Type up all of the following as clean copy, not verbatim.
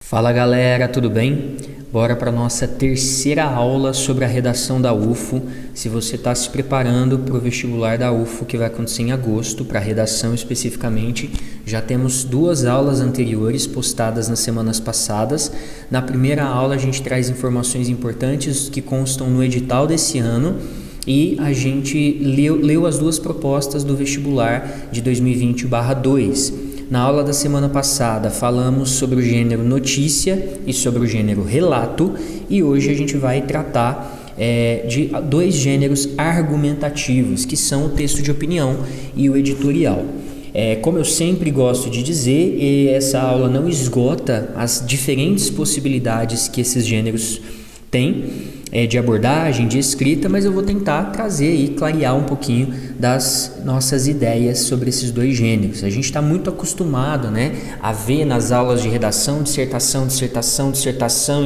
Fala galera, tudo bem? Bora para nossa terceira aula sobre a redação da UFO. Se você está se preparando para o vestibular da UFO, que vai acontecer em agosto, para a redação especificamente, já temos duas aulas anteriores postadas nas semanas passadas. Na primeira aula a gente traz informações importantes que constam no edital desse ano e a gente leu as duas propostas do vestibular de 2020/2. Na aula da semana passada falamos sobre o gênero notícia e sobre o gênero relato, e hoje a gente vai tratar de dois gêneros argumentativos, que são o texto de opinião e o editorial. Como eu sempre gosto de dizer, essa aula não esgota as diferentes possibilidades que esses gêneros têm de abordagem, de escrita, mas eu vou tentar trazer e clarear um pouquinho das nossas ideias sobre esses dois gêneros. A gente está muito acostumado, a ver nas aulas de redação, dissertação,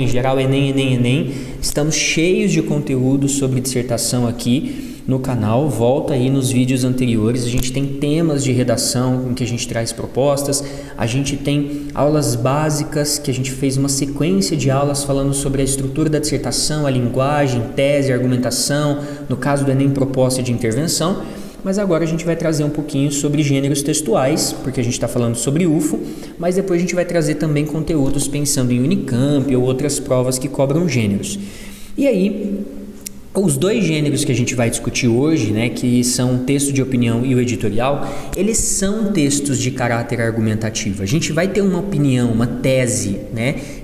em geral, Enem. Estamos cheios de conteúdo sobre dissertação aqui no canal. Volta aí nos vídeos anteriores, a gente tem temas de redação em que a gente traz propostas, a gente tem aulas básicas que a gente fez uma sequência de aulas falando sobre a estrutura da dissertação, a linguagem, tese, argumentação, no caso do Enem, proposta de intervenção. Mas agora a gente vai trazer um pouquinho sobre gêneros textuais, porque a gente está falando sobre UFO, mas depois a gente vai trazer também conteúdos pensando em Unicamp ou outras provas que cobram gêneros. E aí, os dois gêneros que a gente vai discutir hoje, que são o texto de opinião e o editorial, eles são textos de caráter argumentativo. A gente vai ter uma opinião, uma tese,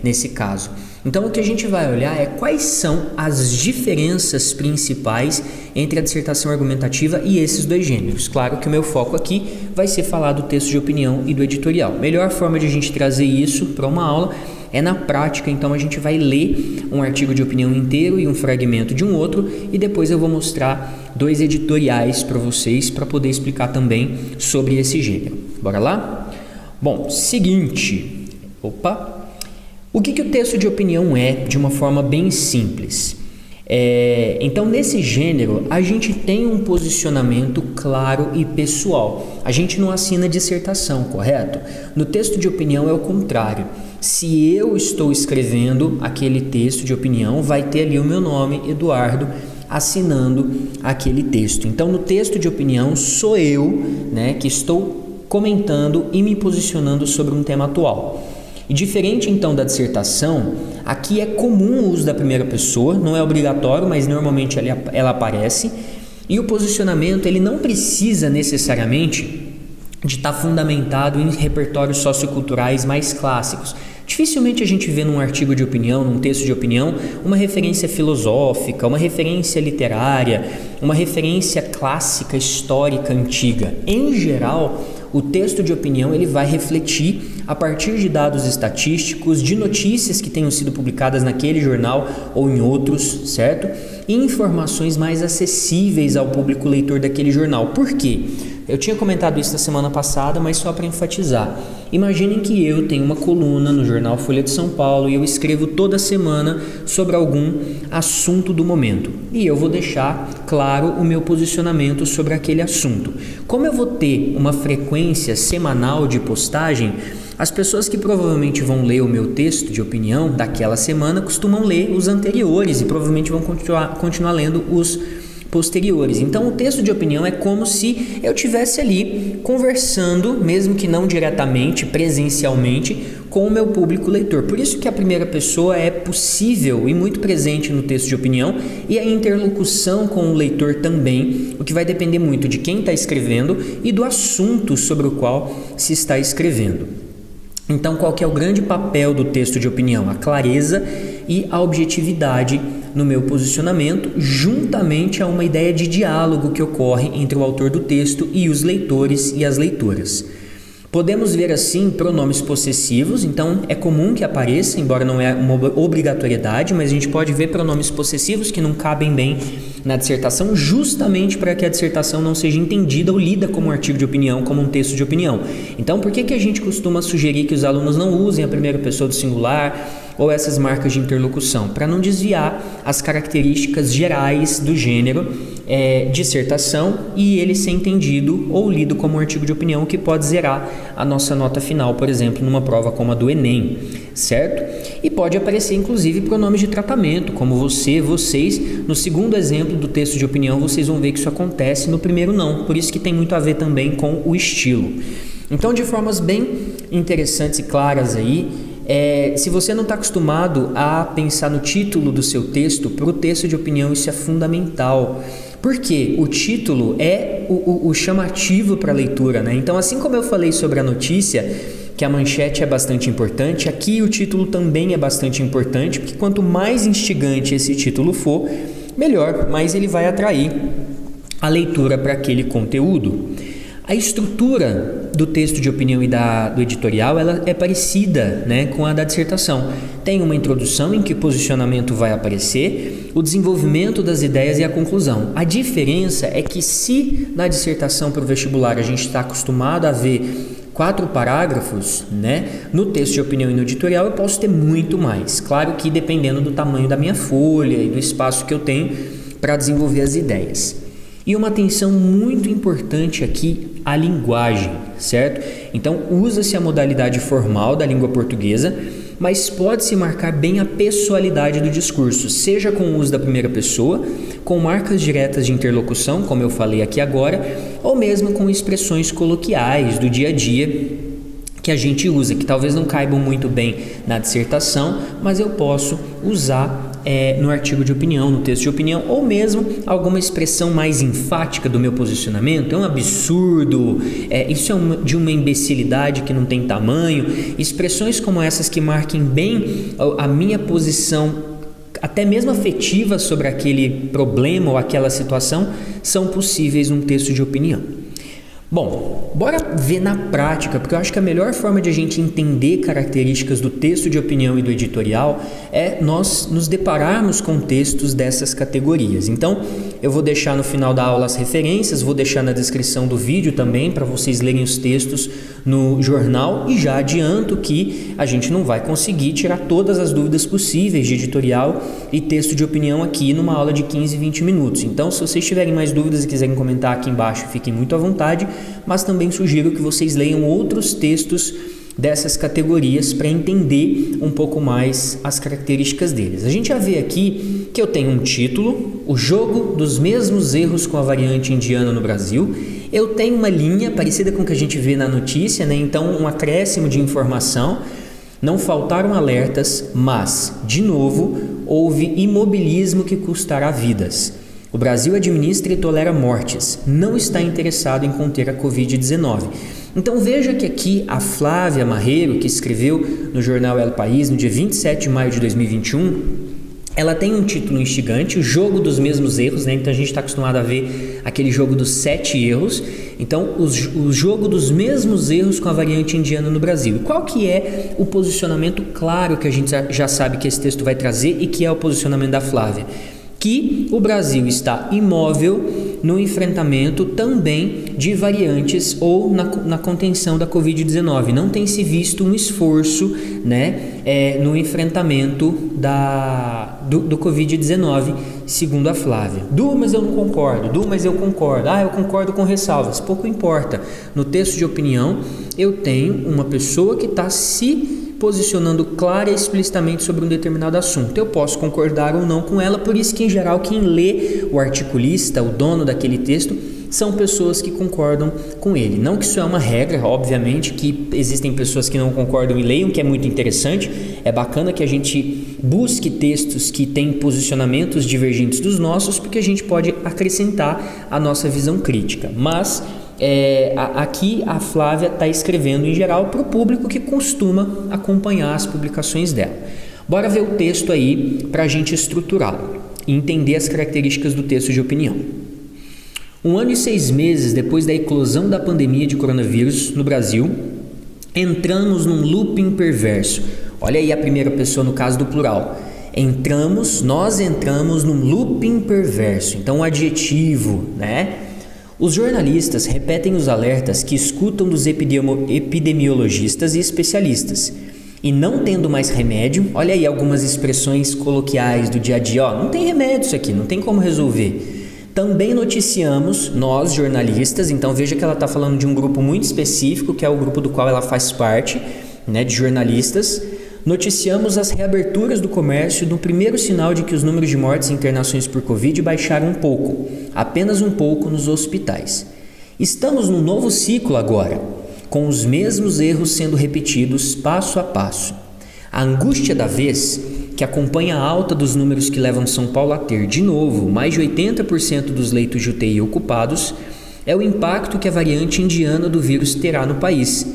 nesse caso. Então, o que a gente vai olhar é quais são as diferenças principais entre a dissertação argumentativa e esses dois gêneros. Claro que o meu foco aqui vai ser falar do texto de opinião e do editorial. Melhor forma de a gente trazer isso para uma aula é na prática. Então a gente vai ler um artigo de opinião inteiro e um fragmento de um outro, e depois eu vou mostrar dois editoriais para vocês para poder explicar também sobre esse gênero. Bora lá? Bom, seguinte, o que o texto de opinião é, de uma forma bem simples? Então, nesse gênero, a gente tem um posicionamento claro e pessoal. A gente não assina dissertação, correto? No texto de opinião é o contrário. Se eu estou escrevendo aquele texto de opinião, vai ter ali o meu nome, Eduardo, assinando aquele texto. Então, no texto de opinião, sou eu, que estou comentando e me posicionando sobre um tema atual. E diferente então da dissertação, aqui é comum o uso da primeira pessoa, não é obrigatório, mas normalmente ela aparece. E o posicionamento, ele não precisa necessariamente de estar fundamentado em repertórios socioculturais mais clássicos. Dificilmente a gente vê num artigo de opinião, num texto de opinião, uma referência filosófica, uma referência literária, uma referência clássica, histórica, antiga. Em geral, o texto de opinião ele vai refletir a partir de dados estatísticos, de notícias que tenham sido publicadas naquele jornal ou em outros, certo? E informações mais acessíveis ao público leitor daquele jornal. Por quê? Eu tinha comentado isso na semana passada, mas só para enfatizar. Imaginem que eu tenho uma coluna no jornal Folha de São Paulo e eu escrevo toda semana sobre algum assunto do momento. E eu vou deixar claro o meu posicionamento sobre aquele assunto. Como eu vou ter uma frequência semanal de postagem, as pessoas que provavelmente vão ler o meu texto de opinião daquela semana costumam ler os anteriores e provavelmente vão continuar lendo os posteriores. Então, o texto de opinião é como se eu estivesse ali conversando, mesmo que não diretamente, presencialmente, com o meu público leitor. Por isso que a primeira pessoa é possível e muito presente no texto de opinião, e a interlocução com o leitor também, o que vai depender muito de quem está escrevendo e do assunto sobre o qual se está escrevendo. Então, qual que é o grande papel do texto de opinião? A clareza e a objetividade no meu posicionamento, juntamente a uma ideia de diálogo que ocorre entre o autor do texto e os leitores e as leitoras. Podemos ver assim pronomes possessivos, então é comum que apareça, embora não é uma obrigatoriedade, mas a gente pode ver pronomes possessivos que não cabem bem na dissertação, justamente para que a dissertação não seja entendida ou lida como um artigo de opinião, como um texto de opinião. Então, por que a gente costuma sugerir que os alunos não usem a primeira pessoa do singular, ou essas marcas de interlocução, para não desviar as características gerais do gênero dissertação e ele ser entendido ou lido como um artigo de opinião que pode zerar a nossa nota final, por exemplo, numa prova como a do Enem, certo? E pode aparecer inclusive pronomes de tratamento, como você, vocês. No segundo exemplo do texto de opinião, vocês vão ver que isso acontece, no primeiro não, por isso que tem muito a ver também com o estilo. Então, de formas bem interessantes e claras aí, se você não está acostumado a pensar no título do seu texto, para o texto de opinião isso é fundamental, porque o título é o chamativo para a leitura, né? Então, assim como eu falei sobre a notícia, que a manchete é bastante importante, aqui o título também é bastante importante, porque quanto mais instigante esse título for, melhor, mais ele vai atrair a leitura para aquele conteúdo. A estrutura do texto de opinião e do editorial ela é parecida, né, com a da dissertação. Tem uma introdução em que o posicionamento vai aparecer, o desenvolvimento das ideias e a conclusão. A diferença é que se na dissertação para o vestibular a gente está acostumado a ver 4 parágrafos, né, no texto de opinião e no editorial eu posso ter muito mais. Claro que dependendo do tamanho da minha folha e do espaço que eu tenho para desenvolver as ideias. E uma atenção muito importante aqui, a linguagem, certo? Então, usa-se a modalidade formal da língua portuguesa, mas pode-se marcar bem a pessoalidade do discurso, seja com o uso da primeira pessoa, com marcas diretas de interlocução, como eu falei aqui agora, ou mesmo com expressões coloquiais do dia a dia que a gente usa, que talvez não caibam muito bem na dissertação, mas eu posso usar no artigo de opinião, no texto de opinião, ou mesmo alguma expressão mais enfática do meu posicionamento. É um absurdo, isso é de uma imbecilidade que não tem tamanho. Expressões como essas que marquem bem a minha posição, até mesmo afetiva sobre aquele problema ou aquela situação, são possíveis num texto de opinião. Bom, bora ver na prática, porque eu acho que a melhor forma de a gente entender características do texto de opinião e do editorial é nós nos depararmos com textos dessas categorias. Então, eu vou deixar no final da aula as referências, vou deixar na descrição do vídeo também para vocês lerem os textos no jornal e já adianto que a gente não vai conseguir tirar todas as dúvidas possíveis de editorial e texto de opinião aqui numa aula de 15, 20 minutos. Então, se vocês tiverem mais dúvidas e quiserem comentar aqui embaixo, fiquem muito à vontade, mas também sugiro que vocês leiam outros textos dessas categorias para entender um pouco mais as características deles. A gente já vê aqui que eu tenho um título, o jogo dos mesmos erros com a variante indiana no Brasil. Eu tenho uma linha parecida com o que a gente vê na notícia, né? Então um acréscimo de informação. Não faltaram alertas, mas, de novo, houve imobilismo que custará vidas. O Brasil administra e tolera mortes, não está interessado em conter a Covid-19. Então veja que aqui a Flávia Marreiro, que escreveu no jornal El País no dia 27 de maio de 2021, ela tem um título instigante, o jogo dos mesmos erros, né? Então a gente está acostumado a ver aquele jogo dos 7 erros. Então o jogo dos mesmos erros com a variante indiana no Brasil. E qual que é o posicionamento claro que a gente já sabe que esse texto vai trazer e que é o posicionamento da Flávia? Que o Brasil está imóvel no enfrentamento também de variantes ou na contenção da Covid-19. Não tem se visto um esforço, né, no enfrentamento do Covid-19, segundo a Flávia. Mas eu não concordo. Mas eu concordo. Eu concordo com ressalvas. Pouco importa. No texto de opinião, eu tenho uma pessoa que está se posicionando clara e explicitamente sobre um determinado assunto. Eu posso concordar ou não com ela, por isso que, em geral, quem lê o articulista, o dono daquele texto, são pessoas que concordam com ele. Não que isso é uma regra, obviamente, que existem pessoas que não concordam e leiam, que é muito interessante. É bacana que a gente busque textos que têm posicionamentos divergentes dos nossos, porque a gente pode acrescentar a nossa visão crítica. Mas aqui a Flávia está escrevendo em geral para o público que costuma acompanhar as publicações dela. Bora ver o texto aí para a gente estruturá-lo e entender as características do texto de opinião. 1 ano e 6 meses depois da eclosão da pandemia de coronavírus no Brasil, entramos num looping perverso. Olha aí a primeira pessoa no caso do plural. Nós entramos num looping perverso. Então, um adjetivo, né? Os jornalistas repetem os alertas que escutam dos epidemiologistas e especialistas. e não tendo mais remédio, olha aí algumas expressões coloquiais do dia a dia, não tem remédio isso aqui, não tem como resolver. Também noticiamos, nós jornalistas, então veja que ela está falando de um grupo muito específico, que é o grupo do qual ela faz parte, né, de jornalistas. Noticiamos as reaberturas do comércio no primeiro sinal de que os números de mortes e internações por Covid baixaram um pouco, apenas um pouco nos hospitais. Estamos num novo ciclo agora, com os mesmos erros sendo repetidos passo a passo. A angústia da vez, que acompanha a alta dos números que levam São Paulo a ter, de novo, mais de 80% dos leitos de UTI ocupados, é o impacto que a variante indiana do vírus terá no país.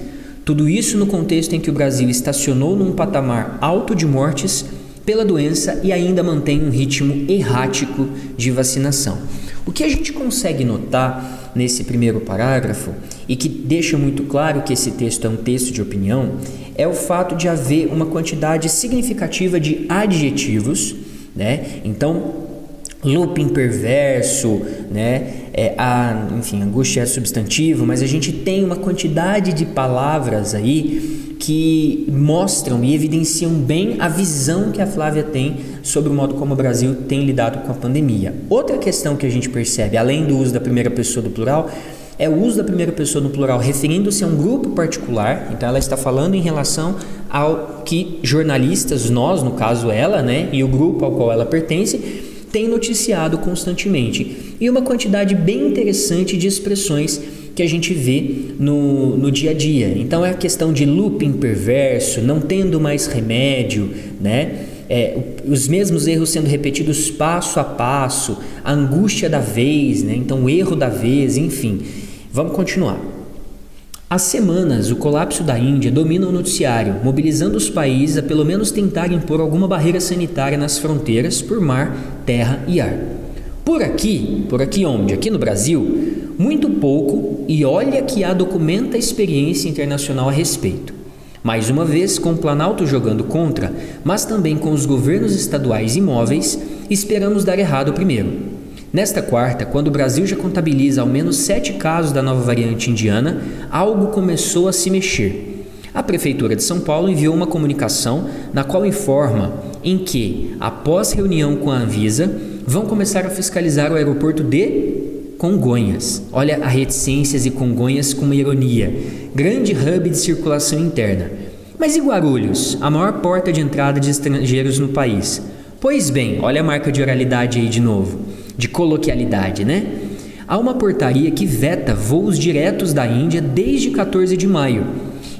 Tudo isso no contexto em que o Brasil estacionou num patamar alto de mortes pela doença e ainda mantém um ritmo errático de vacinação. O que a gente consegue notar nesse primeiro parágrafo, e que deixa muito claro que esse texto é um texto de opinião, é o fato de haver uma quantidade significativa de adjetivos, né? Então, looping perverso, né? Enfim, angústia é substantivo, mas a gente tem uma quantidade de palavras aí que mostram e evidenciam bem a visão que a Flávia tem sobre o modo como o Brasil tem lidado com a pandemia. Outra questão que a gente percebe, além do uso da primeira pessoa do plural, é o uso da primeira pessoa no plural referindo-se a um grupo particular. Então ela está falando em relação ao que jornalistas, nós, no caso ela, né, e o grupo ao qual ela pertence, tem noticiado constantemente. E uma quantidade bem interessante de expressões que a gente vê no dia a dia. Então é a questão de looping perverso, não tendo mais remédio, né? Os mesmos erros sendo repetidos passo a passo, a angústia da vez, né? Então o erro da vez, enfim. Vamos continuar. Há semanas, o colapso da Índia domina o noticiário, mobilizando os países a pelo menos tentar impor alguma barreira sanitária nas fronteiras por mar, terra e ar. Por aqui onde? Aqui no Brasil, muito pouco, e olha que há documenta experiência internacional a respeito. Mais uma vez, com o Planalto jogando contra, mas também com os governos estaduais imóveis, esperamos dar errado primeiro. Nesta quarta, quando o Brasil já contabiliza ao menos 7 casos da nova variante indiana, algo começou a se mexer. A Prefeitura de São Paulo enviou uma comunicação na qual informa em que, após reunião com a Anvisa, vão começar a fiscalizar o aeroporto de Congonhas. Olha a reticências e Congonhas com uma ironia. Grande hub de circulação interna. Mas e Guarulhos, a maior porta de entrada de estrangeiros no país? Pois bem, olha a marca de oralidade aí de novo, de coloquialidade, né? Há uma portaria que veta voos diretos da Índia desde 14 de maio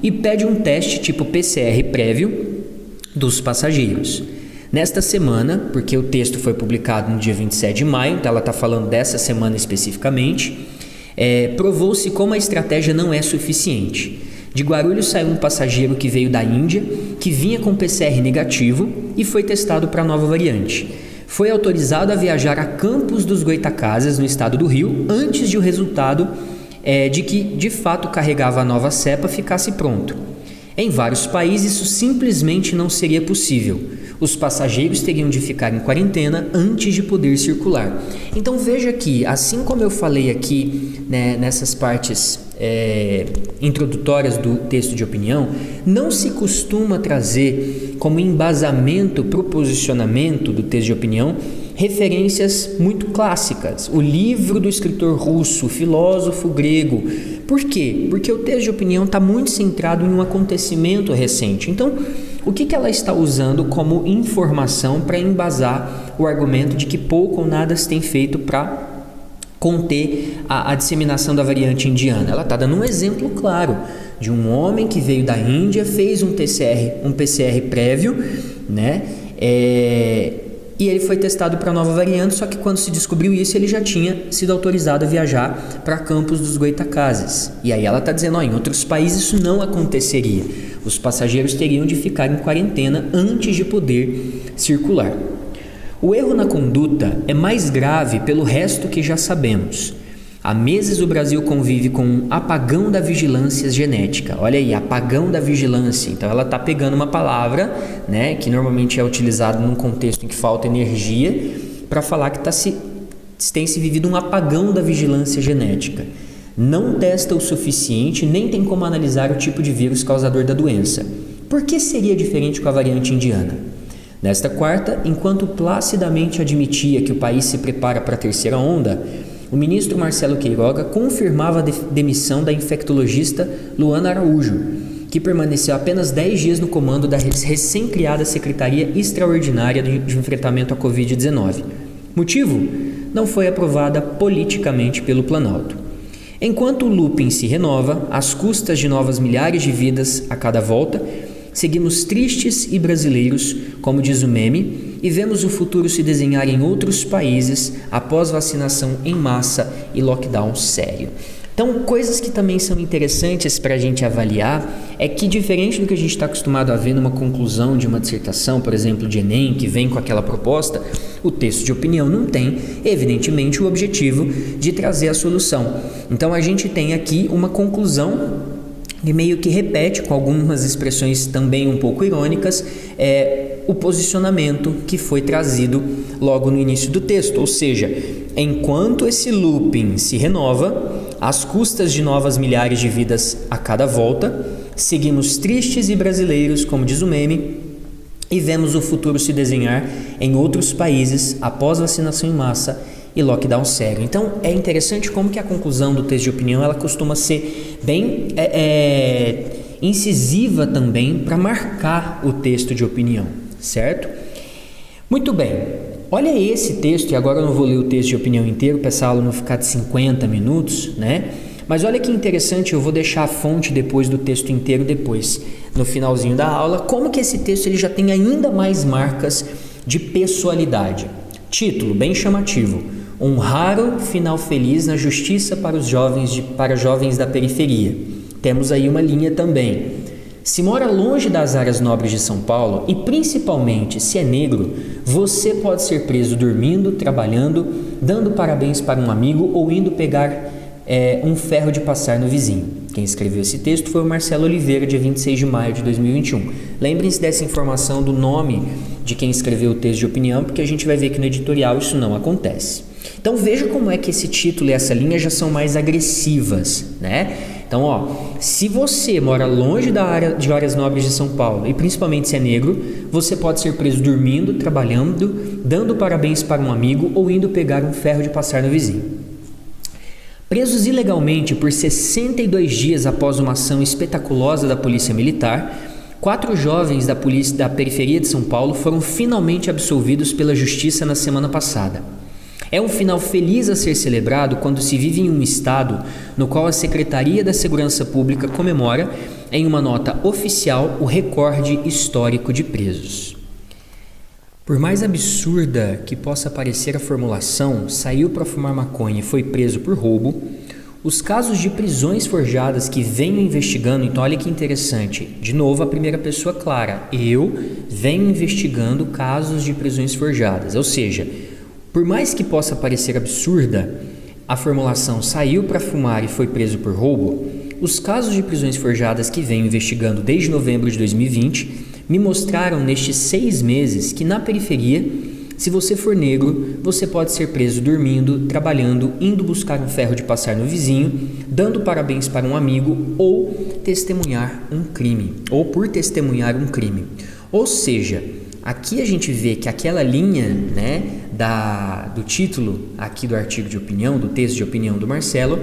e pede um teste tipo PCR prévio dos passageiros. Nesta semana, porque o texto foi publicado no dia 27 de maio, então ela está falando dessa semana especificamente, provou-se como a estratégia não é suficiente. De Guarulhos saiu um passageiro que veio da Índia, que vinha com PCR negativo e foi testado para a nova variante. Foi autorizado a viajar a Campos dos Goytacazes, no estado do Rio, antes de o resultado de que, de fato, carregava a nova cepa ficasse pronto. Em vários países, isso simplesmente não seria possível. Os passageiros teriam de ficar em quarentena antes de poder circular. Então veja que, assim como eu falei aqui, né, nessas partes introdutórias do texto de opinião, não se costuma trazer como embasamento para o posicionamento do texto de opinião referências muito clássicas. O livro do escritor russo, o filósofo grego. Por quê? Porque o texto de opinião está muito centrado em um acontecimento recente. Então, o que ela está usando como informação para embasar o argumento de que pouco ou nada se tem feito para conter a disseminação da variante indiana? Ela está dando um exemplo claro de um homem que veio da Índia, fez um PCR prévio, né? E ele foi testado para a nova variante, só que quando se descobriu isso, ele já tinha sido autorizado a viajar para Campos dos Goytacazes. E aí ela está dizendo, em outros países isso não aconteceria. Os passageiros teriam de ficar em quarentena antes de poder circular. O erro na conduta é mais grave pelo resto que já sabemos. Há meses o Brasil convive com um apagão da vigilância genética. Olha aí, apagão da vigilância. Então ela está pegando uma palavra, né, que normalmente é utilizada num contexto em que falta energia, para falar que tem se vivido um apagão da vigilância genética. Não testa o suficiente, nem tem como analisar o tipo de vírus causador da doença. Por que seria diferente com a variante indiana? Nesta quarta, enquanto placidamente admitia que o país se prepara para a terceira onda, o ministro Marcelo Queiroga confirmava a demissão da infectologista Luana Araújo, que permaneceu apenas 10 dias no comando da recém-criada Secretaria Extraordinária de Enfrentamento à Covid-19. Motivo? Não foi aprovada politicamente pelo Planalto. Enquanto o looping se renova, às custas de novas milhares de vidas a cada volta, seguimos tristes e brasileiros, como diz o meme, e vemos o futuro se desenhar em outros países após vacinação em massa e lockdown sério. Então, coisas que também são interessantes para a gente avaliar é que, diferente do que a gente está acostumado a ver numa conclusão de uma dissertação, por exemplo, de Enem, que vem com aquela proposta, o texto de opinião não tem, evidentemente, o objetivo de trazer a solução. Então, a gente tem aqui uma conclusão que meio que repete, com algumas expressões também um pouco irônicas, o posicionamento que foi trazido logo no início do texto. Ou seja, enquanto esse looping se renova, às custas de novas milhares de vidas a cada volta, seguimos tristes e brasileiros, como diz o meme, e vemos o futuro se desenhar em outros países após vacinação em massa e lockdown sério. Então, é interessante como que a conclusão do texto de opinião ela costuma ser bem incisiva também para marcar o texto de opinião, certo? Muito bem. Olha esse texto, e agora eu não vou ler o texto de opinião inteiro para essa aula não ficar de 50 minutos, né? Mas olha que interessante, eu vou deixar a fonte depois do texto inteiro depois, no finalzinho da aula, como que esse texto ele já tem ainda mais marcas de pessoalidade. Título bem chamativo: um raro final feliz na justiça para os jovens da periferia. Temos aí uma linha também. Se mora longe das áreas nobres de São Paulo e principalmente se é negro, você pode ser preso dormindo, trabalhando, dando parabéns para um amigo ou indo pegar um ferro de passar no vizinho. Quem escreveu esse texto foi o Marcelo Oliveira, dia 26 de maio de 2021. Lembrem-se dessa informação do nome de quem escreveu o texto de opinião, porque a gente vai ver que no editorial isso não acontece. Então veja como é que esse título e essa linha já são mais agressivas, né? Então, se você mora longe da área de áreas nobres de São Paulo e principalmente se é negro, você pode ser preso dormindo, trabalhando, dando parabéns para um amigo ou indo pegar um ferro de passar no vizinho. Presos ilegalmente por 62 dias após uma ação espetaculosa da Polícia Militar, 4 jovens da periferia de São Paulo foram finalmente absolvidos pela Justiça na semana passada. É um final feliz a ser celebrado quando se vive em um estado no qual a Secretaria da Segurança Pública comemora, em uma nota oficial, o recorde histórico de presos. Por mais absurda que possa parecer a formulação, saiu para fumar maconha e foi preso por roubo, os casos de prisões forjadas que venho investigando, então olha que interessante, de novo a primeira pessoa clara, eu venho investigando casos de prisões forjadas, ou seja, por mais que possa parecer absurda, a formulação saiu para fumar e foi preso por roubo, os casos de prisões forjadas que venho investigando desde novembro de 2020 me mostraram nestes 6 meses que na periferia, se você for negro, você pode ser preso dormindo, trabalhando, indo buscar um ferro de passar no vizinho, dando parabéns para um amigo ou testemunhar um crime, ou por testemunhar um crime. Ou seja, aqui a gente vê que aquela linha, né, do título aqui do artigo de opinião, do texto de opinião do Marcelo,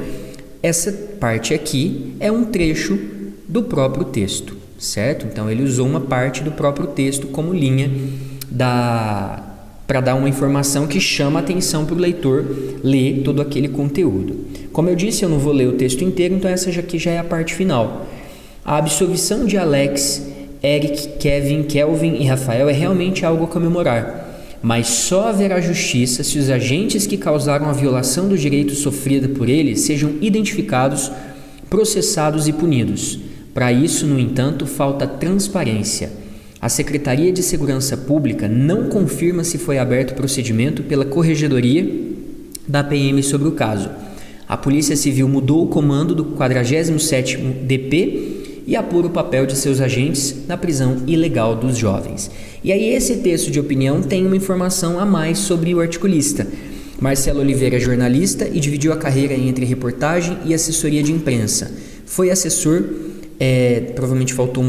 essa parte aqui é um trecho do próprio texto, certo? Então ele usou uma parte do próprio texto como linha para dar uma informação que chama a atenção para o leitor ler todo aquele conteúdo. Como eu disse, eu não vou ler o texto inteiro, então essa aqui já é a parte final. A absolvição de Alex, Eric, Kevin, Kelvin e Rafael é realmente algo a comemorar, mas só haverá justiça se os agentes que causaram a violação do direito sofrida por eles sejam identificados, processados e punidos. Para isso, no entanto, falta transparência. A Secretaria de Segurança Pública não confirma se foi aberto procedimento pela Corregedoria da PM sobre o caso. A Polícia Civil mudou o comando do 47º DP e apura o papel de seus agentes na prisão ilegal dos jovens. E aí esse texto de opinião tem uma informação a mais sobre o articulista. Marcelo Oliveira é jornalista e dividiu a carreira entre reportagem e assessoria de imprensa. Foi assessor, provavelmente faltou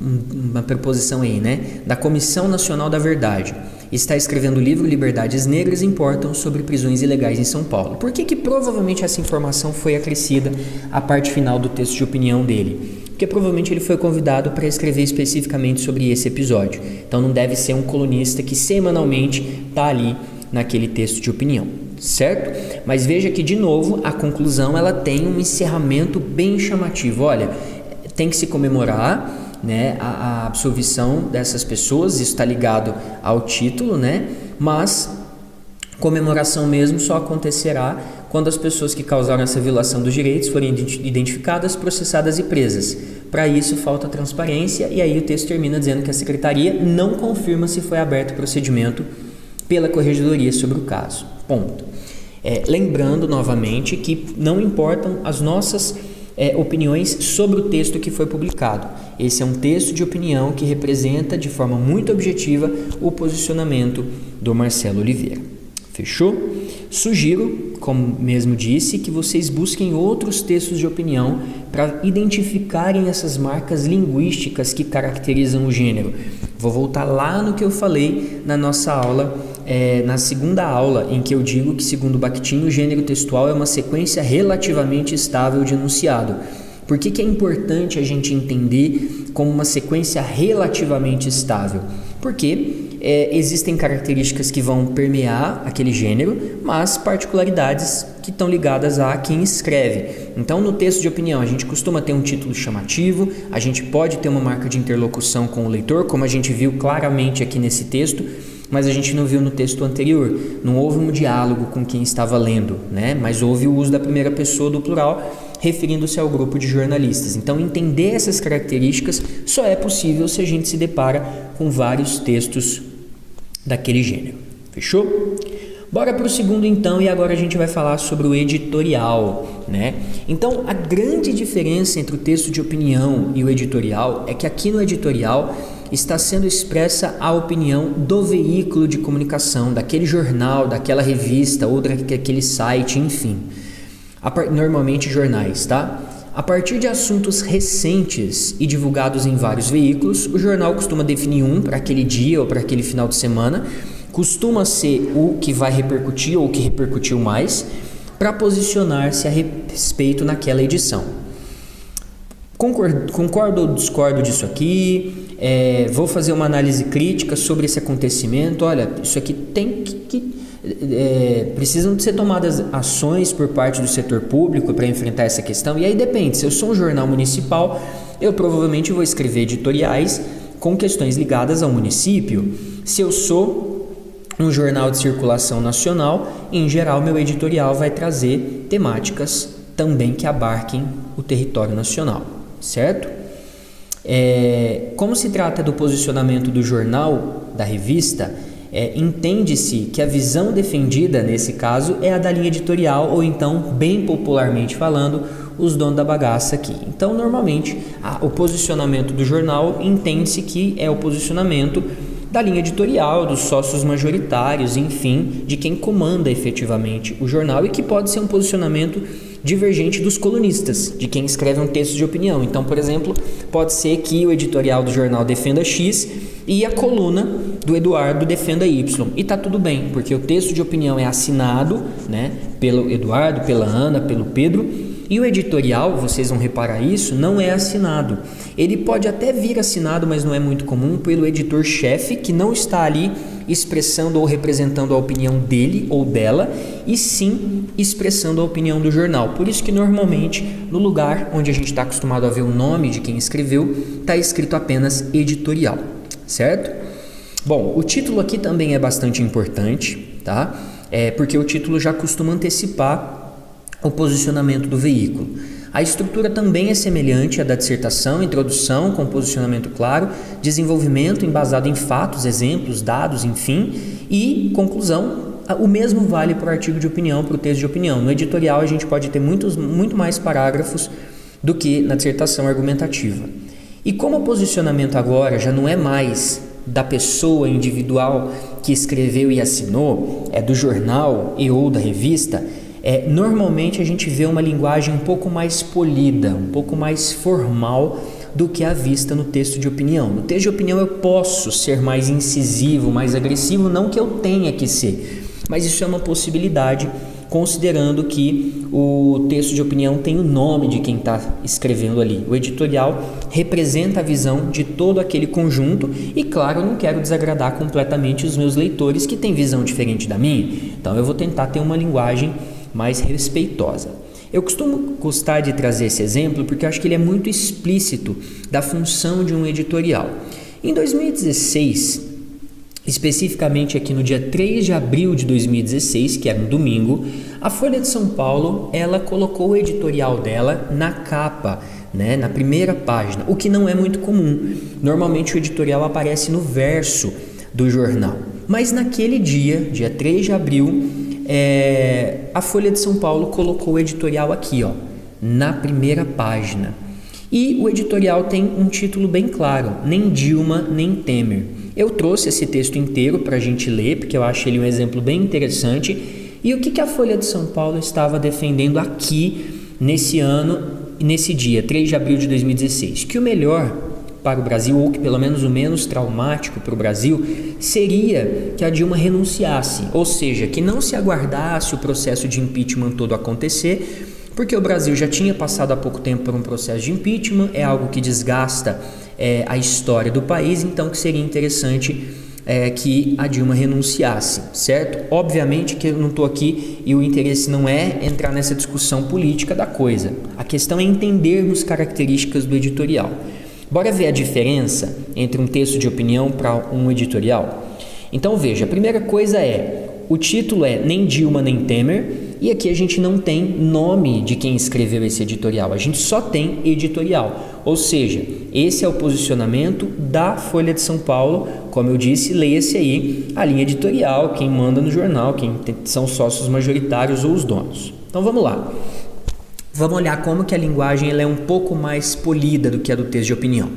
uma preposição aí, né? Da Comissão Nacional da Verdade. Está escrevendo o livro Liberdades Negras Importam sobre prisões ilegais em São Paulo. Por que provavelmente essa informação foi acrescida à parte final do texto de opinião dele? Porque provavelmente ele foi convidado para escrever especificamente sobre esse episódio. Então não deve ser um colunista que semanalmente está ali naquele texto de opinião, certo? Mas veja que, de novo, a conclusão ela tem um encerramento bem chamativo. Olha, tem que se comemorar, né, a absolvição dessas pessoas, isso está ligado ao título, né? Mas comemoração mesmo só acontecerá quando as pessoas que causaram essa violação dos direitos forem identificadas, processadas e presas. Para isso falta transparência, e aí o texto termina dizendo que a Secretaria não confirma se foi aberto procedimento pela Corregedoria sobre o caso. Ponto. Lembrando novamente que não importam as nossas opiniões sobre o texto que foi publicado. Esse é um texto de opinião que representa de forma muito objetiva o posicionamento do Marcelo Oliveira. Fechou? Sugiro, como mesmo disse, que vocês busquem outros textos de opinião para identificarem essas marcas linguísticas que caracterizam o gênero. Vou voltar lá no que eu falei na nossa aula, na segunda aula, em que eu digo que, segundo Bakhtin, o gênero textual é uma sequência relativamente estável de enunciado. Por que é importante a gente entender como uma sequência relativamente estável? Porque existem características que vão permear aquele gênero, mas particularidades que estão ligadas a quem escreve. Então, no texto de opinião, a gente costuma ter um título chamativo, a gente pode ter uma marca de interlocução com o leitor, como a gente viu claramente aqui nesse texto, mas a gente não viu no texto anterior. Não houve um diálogo com quem estava lendo, né? Mas houve o uso da primeira pessoa do plural, referindo-se ao grupo de jornalistas. Então, entender essas características só é possível se a gente se depara com vários textos daquele gênero. Fechou? Bora para o segundo então, e agora a gente vai falar sobre o editorial, né? Então, a grande diferença entre o texto de opinião e o editorial é que aqui no editorial está sendo expressa a opinião do veículo de comunicação, daquele jornal, daquela revista ou daquele site, enfim. Normalmente jornais, tá? A partir de assuntos recentes e divulgados em vários veículos, o jornal costuma definir um para aquele dia ou para aquele final de semana, costuma ser o que vai repercutir ou o que repercutiu mais, para posicionar-se a respeito naquela edição. Concordo ou discordo disso aqui? Vou fazer uma análise crítica sobre esse acontecimento. Olha, isso aqui tem que precisam de ser tomadas ações por parte do setor público para enfrentar essa questão. E aí depende, se eu sou um jornal municipal, eu provavelmente vou escrever editoriais com questões ligadas ao município. Se eu sou um jornal de circulação nacional, em geral meu editorial vai trazer temáticas também que abarquem o território nacional, certo? Como se trata do posicionamento do jornal, da revista, entende-se que a visão defendida nesse caso é a da linha editorial, ou então, bem popularmente falando, os donos da bagaça aqui. Então, normalmente, o posicionamento do jornal entende-se que é o posicionamento da linha editorial, dos sócios majoritários, enfim, de quem comanda efetivamente o jornal, e que pode ser um posicionamento divergente dos colunistas, de quem escreve um texto de opinião. Então, por exemplo, pode ser que o editorial do jornal defenda X e a coluna do Eduardo defenda Y. E tá tudo bem, porque o texto de opinião é assinado, né, pelo Eduardo, pela Ana, pelo Pedro, e o editorial, vocês vão reparar isso, não é assinado. Ele pode até vir assinado, mas não é muito comum, pelo editor-chefe, que não está ali expressando ou representando a opinião dele ou dela, e sim expressando a opinião do jornal. Por isso que normalmente no lugar onde a gente está acostumado a ver o nome de quem escreveu, está escrito apenas editorial, certo? Bom, o título aqui também é bastante importante, tá? Porque o título já costuma antecipar o posicionamento do veículo. A estrutura também é semelhante à da dissertação: introdução com posicionamento claro, desenvolvimento embasado em fatos, exemplos, dados, enfim, e conclusão. O mesmo vale para o artigo de opinião, para o texto de opinião. No editorial a gente pode ter muito mais parágrafos do que na dissertação argumentativa. E como o posicionamento agora já não é mais da pessoa individual que escreveu e assinou, é do jornal e ou da revista, normalmente a gente vê uma linguagem um pouco mais polida, um pouco mais formal do que à vista no texto de opinião. No texto de opinião eu posso ser mais incisivo, mais agressivo, não que eu tenha que ser, mas isso é uma possibilidade, considerando que o texto de opinião tem o nome de quem está escrevendo ali. O editorial representa a visão de todo aquele conjunto e, claro, eu não quero desagradar completamente os meus leitores que têm visão diferente da minha, então eu vou tentar ter uma linguagem mais respeitosa. Eu costumo gostar de trazer esse exemplo porque eu acho que ele é muito explícito da função de um editorial. Em 2016, especificamente aqui no dia 3 de abril de 2016, que era um domingo, a Folha de São Paulo, ela colocou o editorial dela na capa, né, na primeira página, o que não é muito comum. Normalmente o editorial aparece no verso do jornal. Mas naquele dia 3 de abril, a Folha de São Paulo colocou o editorial aqui, ó, na primeira página. E o editorial tem um título bem claro: nem Dilma, nem Temer. Eu trouxe esse texto inteiro para a gente ler, porque eu acho ele um exemplo bem interessante. E o que a Folha de São Paulo estava defendendo aqui nesse ano, nesse dia, 3 de abril de 2016? Que o melhor para o Brasil, ou que pelo menos o menos traumático para o Brasil, seria que a Dilma renunciasse, ou seja, que não se aguardasse o processo de impeachment todo acontecer, porque o Brasil já tinha passado há pouco tempo por um processo de impeachment, é algo que desgasta a história do país, então que seria interessante que a Dilma renunciasse, certo? Obviamente que eu não estou aqui e o interesse não é entrar nessa discussão política da coisa, a questão é entendermos características do editorial. Bora ver a diferença entre um texto de opinião para um editorial? Então veja, a primeira coisa o título é Nem Dilma nem Temer, e aqui a gente não tem nome de quem escreveu esse editorial, a gente só tem editorial, ou seja, esse é o posicionamento da Folha de São Paulo. Como eu disse, leia-se aí a linha editorial, quem manda no jornal, quem são sócios majoritários ou os donos. Então vamos lá, vamos olhar como que a linguagem ela é um pouco mais polida do que a do texto de opinião.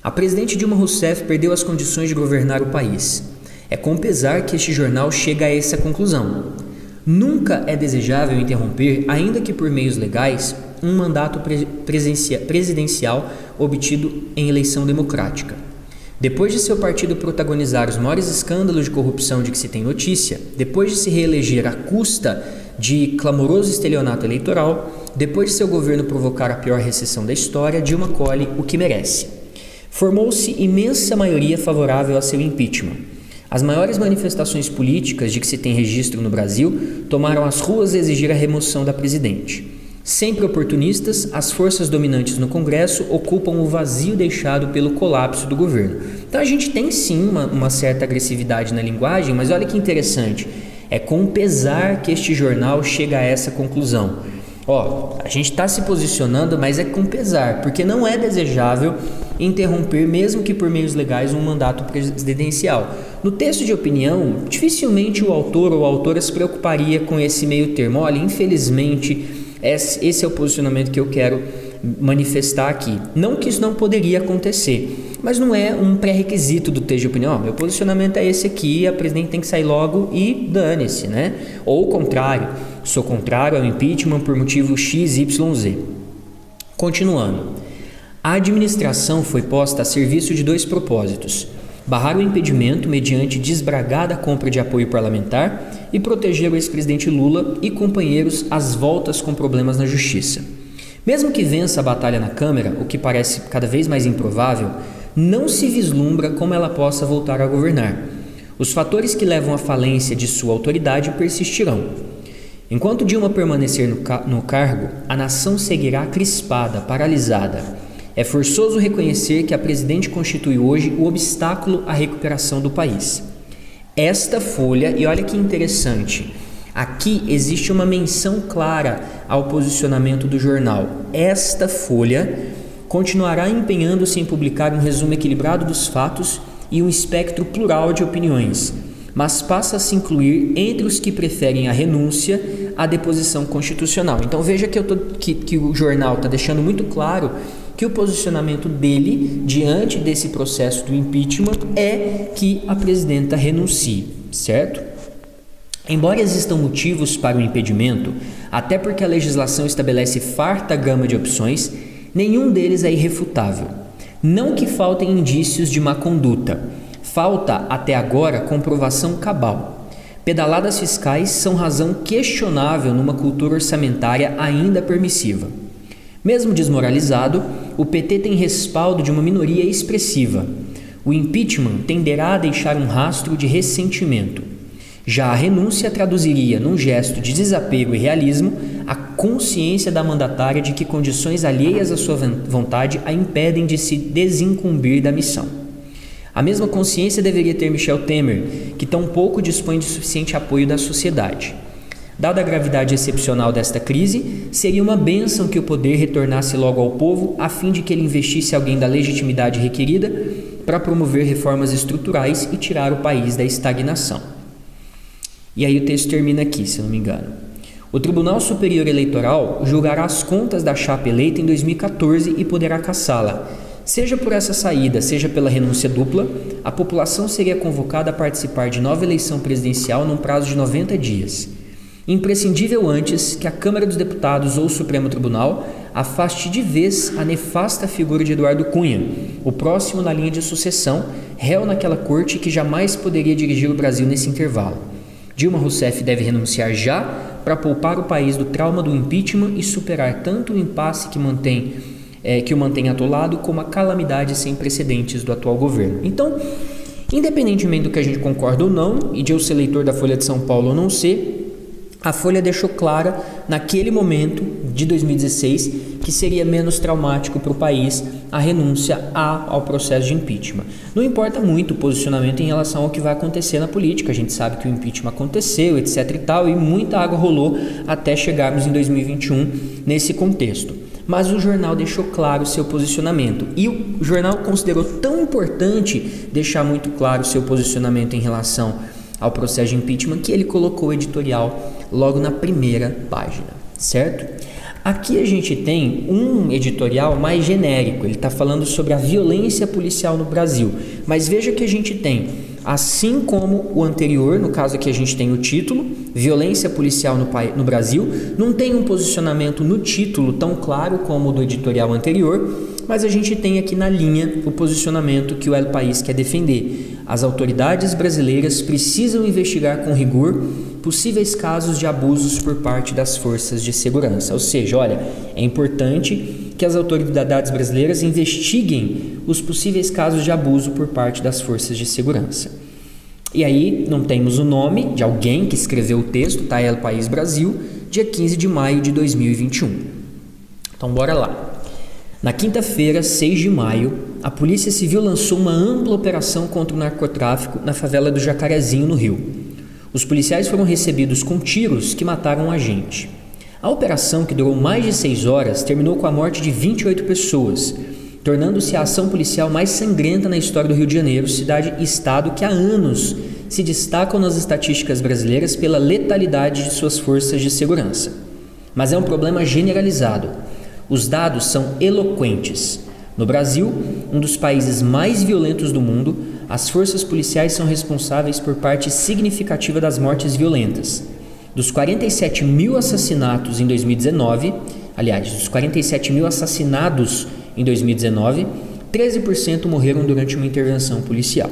A presidente Dilma Rousseff perdeu as condições de governar o país. É com pesar que este jornal chega a essa conclusão. Nunca é desejável interromper, ainda que por meios legais, um mandato presidencial obtido em eleição democrática. Depois de seu partido protagonizar os maiores escândalos de corrupção de que se tem notícia, depois de se reeleger à custa de clamoroso estelionato eleitoral, depois de seu governo provocar a pior recessão da história, Dilma colhe o que merece. Formou-se imensa maioria favorável a seu impeachment. As maiores manifestações políticas de que se tem registro no Brasil tomaram as ruas a exigir a remoção da presidente. Sempre oportunistas, as forças dominantes no Congresso ocupam o vazio deixado pelo colapso do governo. Então a gente tem sim uma certa agressividade na linguagem, mas olha que interessante, é com pesar que este jornal chega a essa conclusão. A gente está se posicionando, mas é com pesar, porque não é desejável interromper, mesmo que por meios legais, um mandato presidencial. No texto de opinião, dificilmente o autor ou a autora se preocuparia com esse meio termo. Olha, infelizmente, esse é o posicionamento que eu quero manifestar aqui. Não que isso não poderia acontecer, mas não é um pré-requisito do texto de opinião. Meu posicionamento é esse aqui, a presidente tem que sair logo e dane-se, né? Ou o contrário, sou contrário ao impeachment por motivo XYZ. Continuando. A administração foi posta a serviço de dois propósitos: barrar o impedimento mediante desbragada compra de apoio parlamentar e proteger o ex-presidente Lula e companheiros às voltas com problemas na justiça. Mesmo que vença a batalha na Câmara, o que parece cada vez mais improvável, não se vislumbra como ela possa voltar a governar. Os fatores que levam à falência de sua autoridade persistirão. Enquanto Dilma permanecer no cargo, a nação seguirá crispada, paralisada. É forçoso reconhecer que a presidente constitui hoje o obstáculo à recuperação do país. Esta folha, e olha que interessante, aqui existe uma menção clara ao posicionamento do jornal. Esta folha continuará empenhando-se em publicar um resumo equilibrado dos fatos e um espectro plural de opiniões, mas passa a se incluir entre os que preferem a renúncia à deposição constitucional. Então veja que o jornal está deixando muito claro que o posicionamento dele diante desse processo do impeachment é que a presidenta renuncie, certo? Embora existam motivos para o impedimento, até porque a legislação estabelece farta gama de opções, Nenhum deles é irrefutável. Não que faltem indícios de má conduta, falta até agora comprovação cabal. Pedaladas fiscais são razão questionável numa cultura orçamentária ainda permissiva. Mesmo desmoralizado, o PT tem respaldo de uma minoria expressiva. O impeachment tenderá a deixar um rastro de ressentimento. Já a renúncia traduziria, num gesto de desapego e realismo, a consciência da mandatária de que condições alheias à sua vontade a impedem de se desincumbir da missão. A mesma consciência deveria ter Michel Temer, que tão pouco dispõe de suficiente apoio da sociedade. Dada a gravidade excepcional desta crise, seria uma bênção que o poder retornasse logo ao povo, a fim de que ele investisse alguém da legitimidade requerida para promover reformas estruturais e tirar o país da estagnação. E aí o texto termina aqui, se não me engano. O Tribunal Superior Eleitoral julgará as contas da chapa eleita em 2014 e poderá cassá-la. Seja por essa saída, seja pela renúncia dupla, a população seria convocada a participar de nova eleição presidencial num prazo de 90 dias. Imprescindível antes que a Câmara dos Deputados ou o Supremo Tribunal afaste de vez a nefasta figura de Eduardo Cunha, o próximo na linha de sucessão, réu naquela corte que jamais poderia dirigir o Brasil nesse intervalo. Dilma Rousseff deve renunciar já para poupar o país do trauma do impeachment e superar tanto o impasse que o mantém atolado, como a calamidade sem precedentes do atual governo. Então, independentemente do que a gente concorda ou não, e de eu ser leitor da Folha de São Paulo ou não ser, a Folha deixou clara, naquele momento de 2016, que seria menos traumático para o país a renúncia ao processo de impeachment. Não importa muito o posicionamento em relação ao que vai acontecer na política, a gente sabe que o impeachment aconteceu, etc e tal, e muita água rolou até chegarmos em 2021 nesse contexto. Mas o jornal deixou claro o seu posicionamento, e o jornal considerou tão importante deixar muito claro o seu posicionamento em relação ao processo de impeachment que ele colocou o editorial logo na primeira página, certo? Aqui a gente tem um editorial mais genérico, ele está falando sobre a violência policial no Brasil, mas veja que a gente tem, assim como o anterior, no caso aqui a gente tem o título, violência policial no Brasil, não tem um posicionamento no título tão claro como o do editorial anterior, mas a gente tem aqui na linha o posicionamento que o El País quer defender. As autoridades brasileiras precisam investigar com rigor possíveis casos de abusos por parte das forças de segurança. Ou seja, olha, é importante que as autoridades brasileiras investiguem os possíveis casos de abuso por parte das forças de segurança. E aí não temos o nome de alguém que escreveu o texto, tá? El País Brasil, dia 15 de maio de 2021. Então bora lá. Na quinta-feira, 6 de maio, a Polícia Civil lançou uma ampla operação contra o narcotráfico na favela do Jacarezinho, no Rio. Os policiais foram recebidos com tiros que mataram um agente. A operação, que durou mais de 6 horas, terminou com a morte de 28 pessoas, tornando-se a ação policial mais sangrenta na história do Rio de Janeiro, cidade e estado que há anos se destacam nas estatísticas brasileiras pela letalidade de suas forças de segurança. Mas é um problema generalizado. Os dados são eloquentes. No Brasil, um dos países mais violentos do mundo, as forças policiais são responsáveis por parte significativa das mortes violentas. Dos 47 mil assassinatos em 2019, aliás, dos 47 mil assassinados em 2019, 13% morreram durante uma intervenção policial.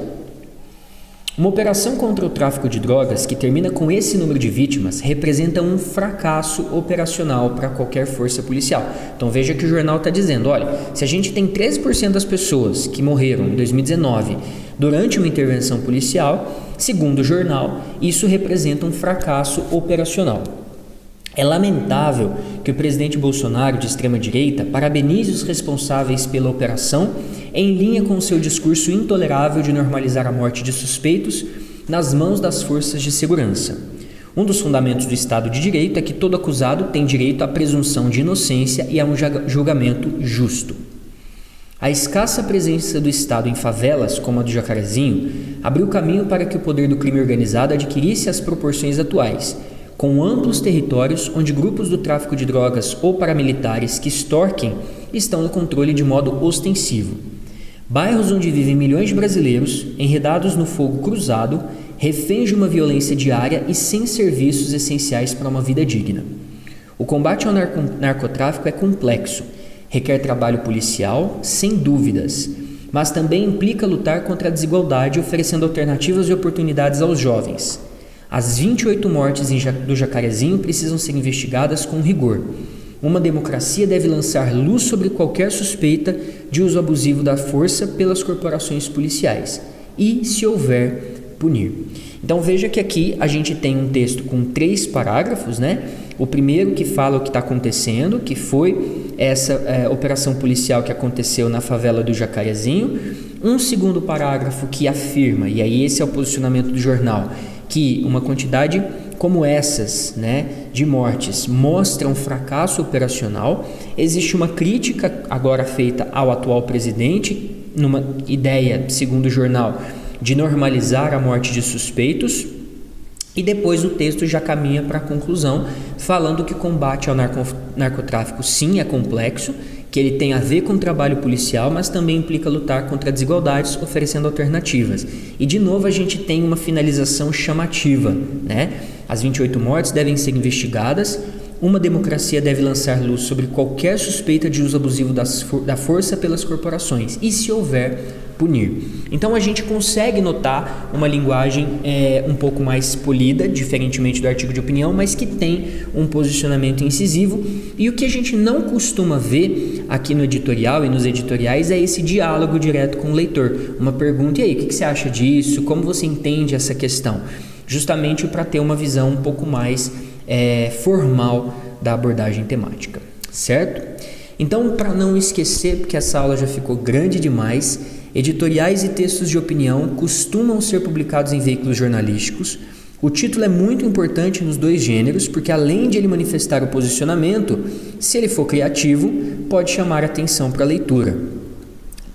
Uma operação contra o tráfico de drogas que termina com esse número de vítimas representa um fracasso operacional para qualquer força policial. Então veja que o jornal está dizendo, olha, se a gente tem 13% das pessoas que morreram em 2019 durante uma intervenção policial, segundo o jornal, isso representa um fracasso operacional. É lamentável que o presidente Bolsonaro, de extrema-direita, parabenize os responsáveis pela operação em linha com seu discurso intolerável de normalizar a morte de suspeitos nas mãos das forças de segurança. Um dos fundamentos do Estado de Direito é que todo acusado tem direito à presunção de inocência e a um julgamento justo. A escassa presença do Estado em favelas, como a do Jacarezinho, abriu caminho para que o poder do crime organizado adquirisse as proporções atuais, com amplos territórios onde grupos do tráfico de drogas ou paramilitares que extorquem estão no controle de modo ostensivo. Bairros onde vivem milhões de brasileiros, enredados no fogo cruzado, reféns de uma violência diária e sem serviços essenciais para uma vida digna. O combate ao narcotráfico é complexo, Requer trabalho policial, sem dúvidas, mas também implica lutar contra a desigualdade, oferecendo alternativas e oportunidades aos jovens. As 28 mortes do Jacarezinho precisam ser investigadas com rigor. Uma democracia deve lançar luz sobre qualquer suspeita de uso abusivo da força pelas corporações policiais e, se houver, punir. Então veja que aqui a gente tem um texto com 3 parágrafos, né? O primeiro que fala o que está acontecendo, que foi essa operação policial que aconteceu na favela do Jacarezinho. Um segundo parágrafo que afirma, e aí esse é o posicionamento do jornal, que uma quantidade como essas, né, de mortes mostra um fracasso operacional. Existe uma crítica agora feita ao atual presidente, numa ideia, segundo o jornal, de normalizar a morte de suspeitos. E depois o texto já caminha para a conclusão, falando que o combate ao narcotráfico sim é complexo, que ele tem a ver com o trabalho policial, mas também implica lutar contra desigualdades, oferecendo alternativas. E de novo a gente tem uma finalização chamativa, né? As 28 mortes devem ser investigadas, uma democracia deve lançar luz sobre qualquer suspeita de uso abusivo da força pelas corporações e, se houver, punir. Então a gente consegue notar uma linguagem um pouco mais polida, diferentemente do artigo de opinião, mas que tem um posicionamento incisivo. E o que a gente não costuma ver aqui no editorial e nos editoriais é esse diálogo direto com o leitor. Uma pergunta: e aí, o que você acha disso? Como você entende essa questão? Justamente para ter uma visão um pouco mais formal da abordagem temática, certo? Então, para não esquecer, porque essa aula já ficou grande demais, editoriais e textos de opinião costumam ser publicados em veículos jornalísticos. O título é muito importante nos 2 gêneros, porque além de ele manifestar o posicionamento, se ele for criativo, pode chamar atenção para a leitura.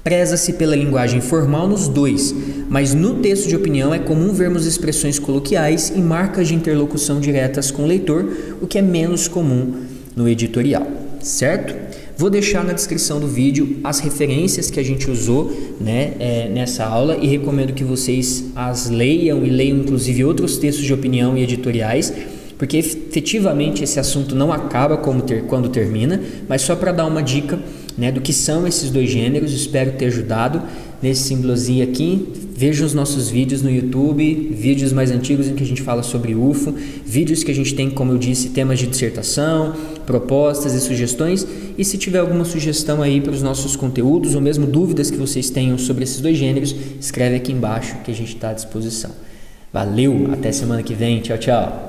Preza-se pela linguagem formal nos 2, mas no texto de opinião é comum vermos expressões coloquiais e marcas de interlocução diretas com o leitor, o que é menos comum no editorial, certo? Vou deixar na descrição do vídeo as referências que a gente usou, né, nessa aula, e recomendo que vocês as leiam e leiam inclusive outros textos de opinião e editoriais, porque efetivamente esse assunto não acaba quando termina, mas só para dar uma dica, né, do que são esses 2 gêneros. Espero ter ajudado nesse símbolozinho aqui. Veja os nossos vídeos no YouTube, vídeos mais antigos em que a gente fala sobre UFO, vídeos que a gente tem, como eu disse, temas de dissertação, propostas e sugestões. E se tiver alguma sugestão aí para os nossos conteúdos, ou mesmo dúvidas que vocês tenham sobre esses 2 gêneros, escreve aqui embaixo que a gente está à disposição. Valeu, até semana que vem, tchau, tchau!